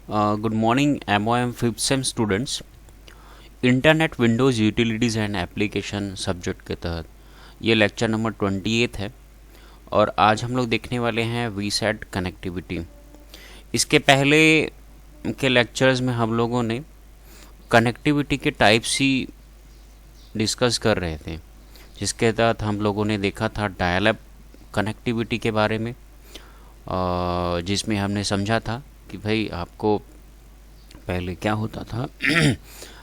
Good morning M fifth sem students. Internet Windows utilities and application subject के तहत ये lecture number 28 है और आज हम लोग देखने वाले हैं वीसैट कनेक्टिविटी। इसके पहले के लेक्चर्स में हम लोगों ने कनेक्टिविटी के टाइप्स ही डिस्कस कर रहे थे, जिसके तहत हम लोगों ने देखा था डायल अप कनेक्टिविटी के बारे में, जिसमें हमने समझा था कि भाई आपको पहले क्या होता था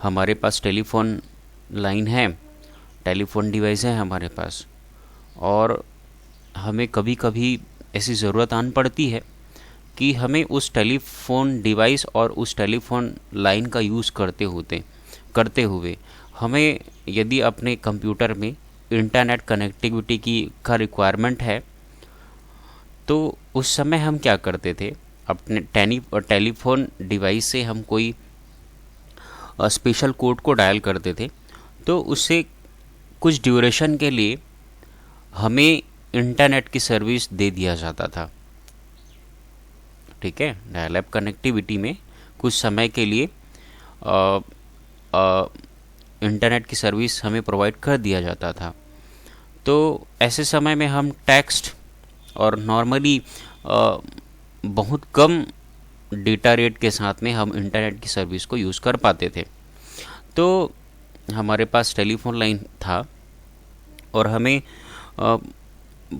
हमारे पास टेलीफोन लाइन है, टेलीफोन डिवाइस है हमारे पास, और हमें कभी कभी ऐसी ज़रूरत आन पड़ती है कि हमें उस टेलीफोन डिवाइस और उस टेलीफोन लाइन का यूज़ करते हुए हमें यदि अपने कंप्यूटर में इंटरनेट कनेक्टिविटी का रिक्वायरमेंट है, तो उस समय हम क्या करते थे, अपने टेलीफोन डिवाइस से हम कोई स्पेशल कोड को डायल करते थे, तो उससे कुछ ड्यूरेशन के लिए हमें इंटरनेट की सर्विस दे दिया जाता था। ठीक है, डायल अप कनेक्टिविटी में कुछ समय के लिए इंटरनेट की सर्विस हमें प्रोवाइड कर दिया जाता था। तो ऐसे समय में हम टेक्स्ट और नॉर्मली बहुत कम डेटा रेट के साथ में हम इंटरनेट की सर्विस को यूज़ कर पाते थे। तो हमारे पास टेलीफोन लाइन था और हमें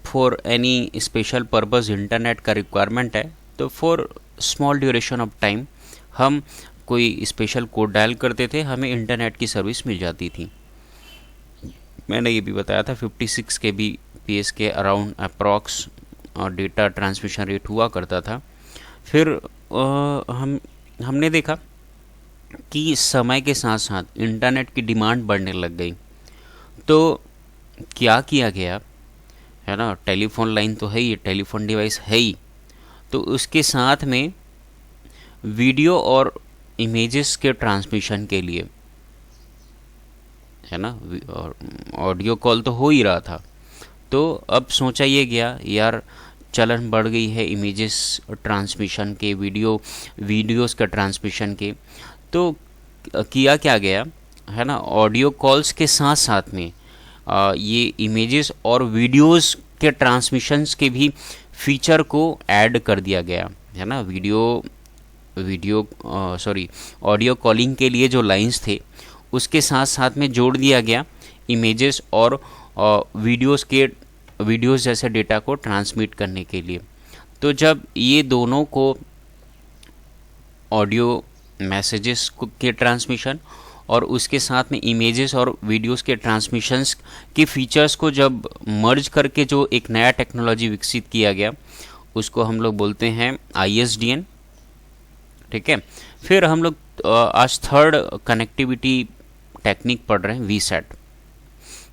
for any special purpose internet का रिक्वायरमेंट है, तो for small duration of time हम कोई स्पेशल कोड डायल करते थे, हमें इंटरनेट की सर्विस मिल जाती थी। मैंने ये भी बताया था 56 kbps के अराउंड अप्रॉक्स और डेटा ट्रांसमिशन रेट हुआ करता था। फिर हमने देखा कि समय के साथ साथ इंटरनेट की डिमांड बढ़ने लग गई, तो क्या किया गया है ना, टेलीफोन लाइन तो है ही, टेलीफोन डिवाइस है ही, तो उसके साथ में वीडियो और इमेजेस के ट्रांसमिशन के लिए, है ना, और ऑडियो कॉल तो हो ही रहा था, तो अब सोचा ये गया यार चलन बढ़ गई है इमेजेस ट्रांसमिशन के, वीडियोस का ट्रांसमिशन के, तो किया क्या गया है ना, ऑडियो कॉल्स के साथ साथ में ये इमेजेस और वीडियोस के ट्रांसमिशंस के भी फीचर को ऐड कर दिया गया है ना। ऑडियो कॉलिंग के लिए जो लाइंस थे उसके साथ साथ में जोड़ दिया गया इमेजेस और वीडियोस जैसे डेटा को ट्रांसमिट करने के लिए। तो जब ये दोनों को, ऑडियो मैसेजेस के ट्रांसमिशन और उसके साथ में इमेजेस और वीडियोस के ट्रांसमिशंस के फीचर्स को जब मर्ज करके जो एक नया टेक्नोलॉजी विकसित किया गया, उसको हम लोग बोलते हैं ISDN। ठीक है, फिर हम लोग आज थर्ड कनेक्टिविटी टेक्निक पढ़ रहे हैं, वीसैट।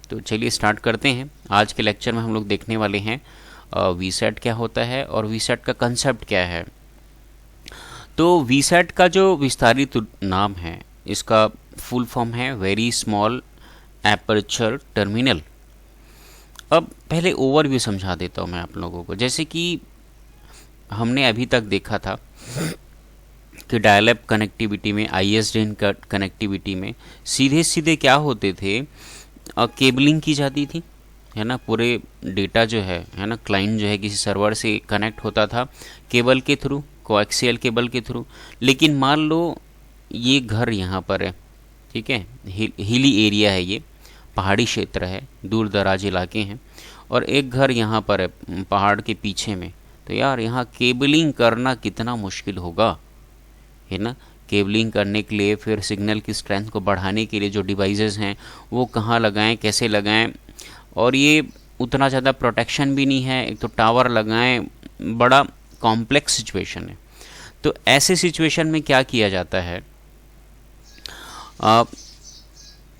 तो चलिए स्टार्ट करते हैं। आज के लेक्चर में हम लोग देखने वाले हैं वीसैट क्या होता है और वीसैट का कंसेप्ट क्या है। तो वीसैट का जो विस्तारित नाम है, इसका फुल फॉर्म है वेरी स्मॉल एपर्चर टर्मिनल। अब पहले ओवरव्यू समझा देता हूँ मैं आप लोगों को। जैसे कि हमने अभी तक देखा था कि डायल अप कनेक्टिविटी में, ISDN कनेक्टिविटी में सीधे सीधे क्या होते थे, केबलिंग की जाती थी, है ना। पूरे डेटा जो है ना, क्लाइंट जो है किसी सर्वर से कनेक्ट होता था केबल के थ्रू, कोएक्सियल केबल के थ्रू। लेकिन मान लो ये घर यहाँ पर है, ठीक है, हिली एरिया है, ये पहाड़ी क्षेत्र है, दूर दराज इलाके हैं, और एक घर यहाँ पर है पहाड़ के पीछे में। तो यार यहाँ केबलिंग करना कितना मुश्किल होगा, है ना। केबलिंग करने के लिए फिर सिग्नल की स्ट्रेंथ को बढ़ाने के लिए जो डिवाइसेस हैं वो कहाँ लगाएं, कैसे लगाएं, और ये उतना ज़्यादा प्रोटेक्शन भी नहीं है, एक तो टावर लगाएं, बड़ा कॉम्प्लेक्स सिचुएशन है। तो ऐसे सिचुएशन में क्या किया जाता है,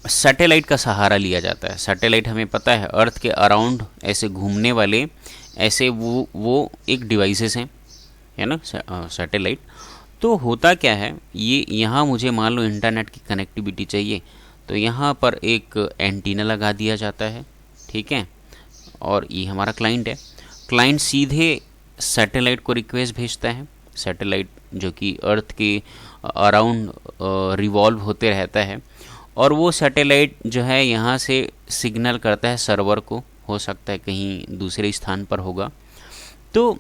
सैटेलाइट का सहारा लिया जाता है। सैटेलाइट हमें पता है अर्थ के अराउंड ऐसे घूमने वाले ऐसे वो एक डिवाइसेस हैं, है ना, सैटेलाइट। तो होता क्या है, ये यहाँ मुझे मान लो इंटरनेट की कनेक्टिविटी चाहिए, तो यहाँ पर एक एंटीना लगा दिया जाता है, ठीक है, और ये हमारा क्लाइंट है। क्लाइंट सीधे सैटेलाइट को रिक्वेस्ट भेजता है सैटेलाइट जो कि अर्थ के अराउंड रिवॉल्व होते रहता है, और वो सैटेलाइट जो है यहाँ से सिग्नल करता है सर्वर को, हो सकता है कहीं दूसरे स्थान पर होगा। तो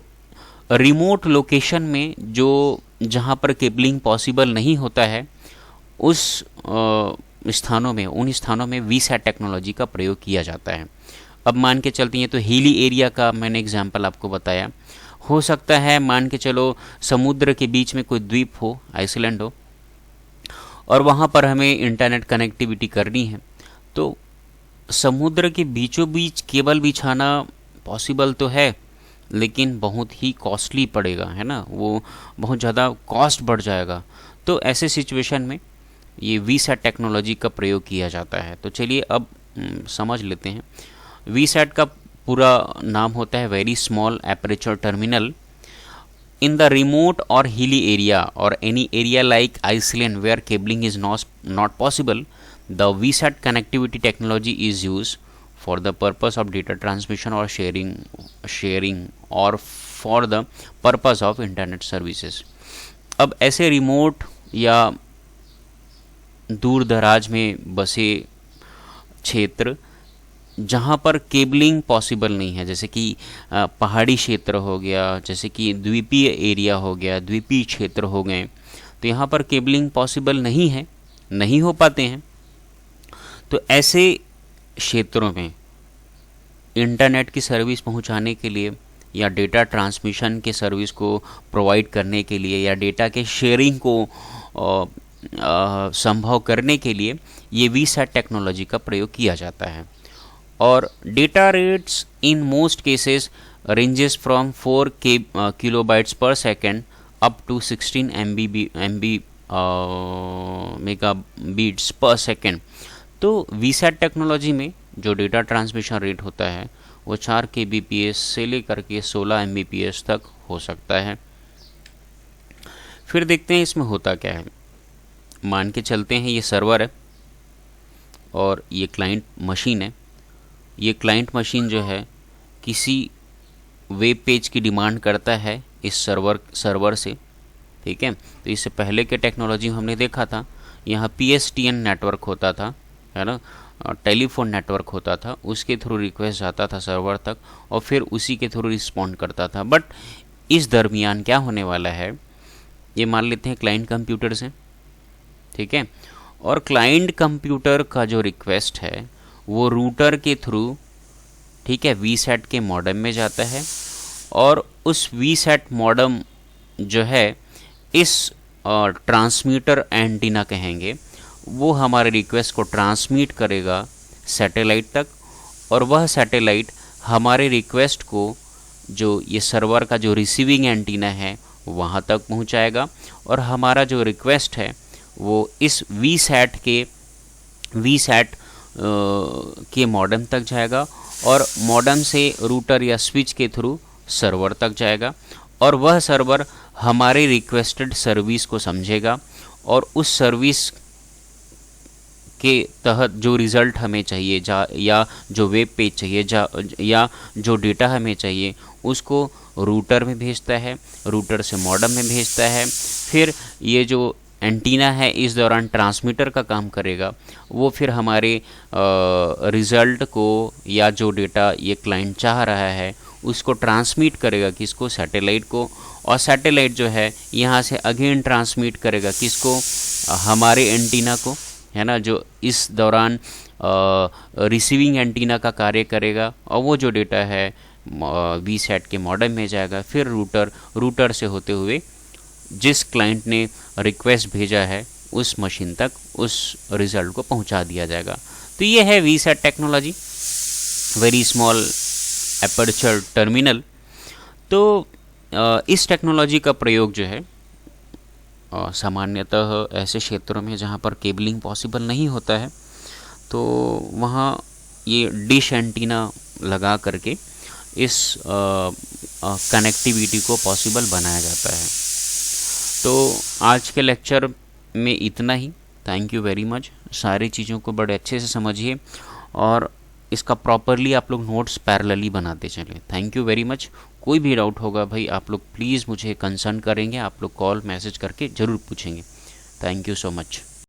रिमोट लोकेशन में जो जहाँ पर केबलिंग पॉसिबल नहीं होता है उस स्थानों में, उन स्थानों में वीसैट टेक्नोलॉजी का प्रयोग किया जाता है। अब मान के चलते हैं, तो हिली एरिया का मैंने एग्जांपल आपको बताया, हो सकता है मान के चलो समुद्र के बीच में कोई द्वीप हो, आइसलैंड हो, और वहाँ पर हमें इंटरनेट कनेक्टिविटी करनी है, तो समुद्र के बीचों बीच केबल बिछाना पॉसिबल तो है, लेकिन बहुत ही कॉस्टली पड़ेगा, है ना, वो बहुत ज़्यादा कॉस्ट बढ़ जाएगा। तो ऐसे सिचुएशन में ये वीसैट टेक्नोलॉजी का प्रयोग किया जाता है। तो चलिए अब समझ लेते हैं। वीसैट का पूरा नाम होता है very small aperture terminal in the remote or hilly area or any area like Iceland where cabling is not possible. The VSAT connectivity technology is used for the purpose of data transmission or sharing or for the purpose of internet services. अब ऐसे remote या दूर दराज में बसे क्षेत्र जहाँ पर केबलिंग पॉसिबल नहीं है, जैसे कि पहाड़ी क्षेत्र हो गया, जैसे कि द्वीपीय एरिया हो गया, द्वीपीय क्षेत्र हो गए, तो यहाँ पर केबलिंग पॉसिबल नहीं है, नहीं हो पाते हैं। तो ऐसे क्षेत्रों में इंटरनेट की सर्विस पहुँचाने के लिए या डेटा ट्रांसमिशन के सर्विस को प्रोवाइड करने के लिए या डेटा के शेयरिंग को संभव करने के लिए ये वीसैट टेक्नोलॉजी का प्रयोग किया जाता है। और data rates in most cases ranges from 4 kilobytes पर सेकेंड अप टू 16 MB मेगाबीट्स पर सेकेंड। तो वीसैट टेक्नोलॉजी में जो डेटा ट्रांसमिशन रेट होता है वो 4 kbps से लेकर के 16 Mbps तक हो सकता है। फिर देखते हैं इसमें होता क्या है। मान के चलते हैं ये सर्वर है और ये क्लाइंट मशीन है। ये क्लाइंट मशीन जो है किसी वेब पेज की डिमांड करता है इस सर्वर से, ठीक है। तो इससे पहले के टेक्नोलॉजी हमने देखा था, यहाँ PSTN नेटवर्क होता था, है ना, टेलीफोन नेटवर्क होता था, उसके थ्रू रिक्वेस्ट जाता था सर्वर तक और फिर उसी के थ्रू रिस्पॉन्ड करता था। बट इस दरमियान क्या होने वाला है, ये मान लेते हैं क्लाइंट कंप्यूटर से, ठीक है, और क्लाइंट कंप्यूटर का जो रिक्वेस्ट है वो रूटर के थ्रू, ठीक है, वीसैट के मॉडेम में जाता है और उस वीसैट मॉडेम जो है इस ट्रांसमीटर एंटीना कहेंगे, वो हमारे रिक्वेस्ट को ट्रांसमिट करेगा सैटेलाइट तक, और वह सैटेलाइट हमारे रिक्वेस्ट को जो ये सर्वर का जो रिसीविंग एंटीना है वहाँ तक पहुँचाएगा, और हमारा जो रिक्वेस्ट है वो इस वीसैट के मॉडेम तक जाएगा और मॉडेम से रूटर या स्विच के थ्रू सर्वर तक जाएगा, और वह सर्वर हमारे रिक्वेस्टेड सर्विस को समझेगा और उस सर्विस के तहत जो रिज़ल्ट हमें चाहिए या जो वेब पेज चाहिए या जो डेटा हमें चाहिए उसको रूटर में भेजता है, रूटर से मॉडेम में भेजता है। फिर ये जो एंटीना है इस दौरान ट्रांसमीटर का काम करेगा, वो फिर हमारे रिज़ल्ट को या जो डेटा ये क्लाइंट चाह रहा है उसको ट्रांसमिट करेगा किसको, सैटेलाइट को, और सैटेलाइट जो है यहाँ से अगेन ट्रांसमिट करेगा किसको, हमारे एंटीना को, है ना, जो इस दौरान रिसीविंग एंटीना का कार्य करेगा, और वो जो डेटा है वीसैट के मॉडेम में जाएगा, फिर रूटर से होते हुए जिस क्लाइंट ने रिक्वेस्ट भेजा है उस मशीन तक उस रिज़ल्ट को पहुंचा दिया जाएगा। तो ये है VSAT technology, very small aperture terminal. तो इस टेक्नोलॉजी का प्रयोग जो है सामान्यतः ऐसे क्षेत्रों में जहाँ पर केबलिंग पॉसिबल नहीं होता है, तो वहाँ ये डिश एंटीना लगा करके इस कनेक्टिविटी को पॉसिबल बनाया जाता है। तो आज के लेक्चर में इतना ही। Thank you very much. सारी चीज़ों को बड़े अच्छे से समझिए और इसका प्रॉपरली आप लोग नोट्स पैरेलली बनाते चलें। Thank you very much. कोई भी डाउट होगा भाई आप लोग प्लीज़ मुझे कंसर्न करेंगे, आप लोग कॉल मैसेज करके ज़रूर पूछेंगे। Thank you so much.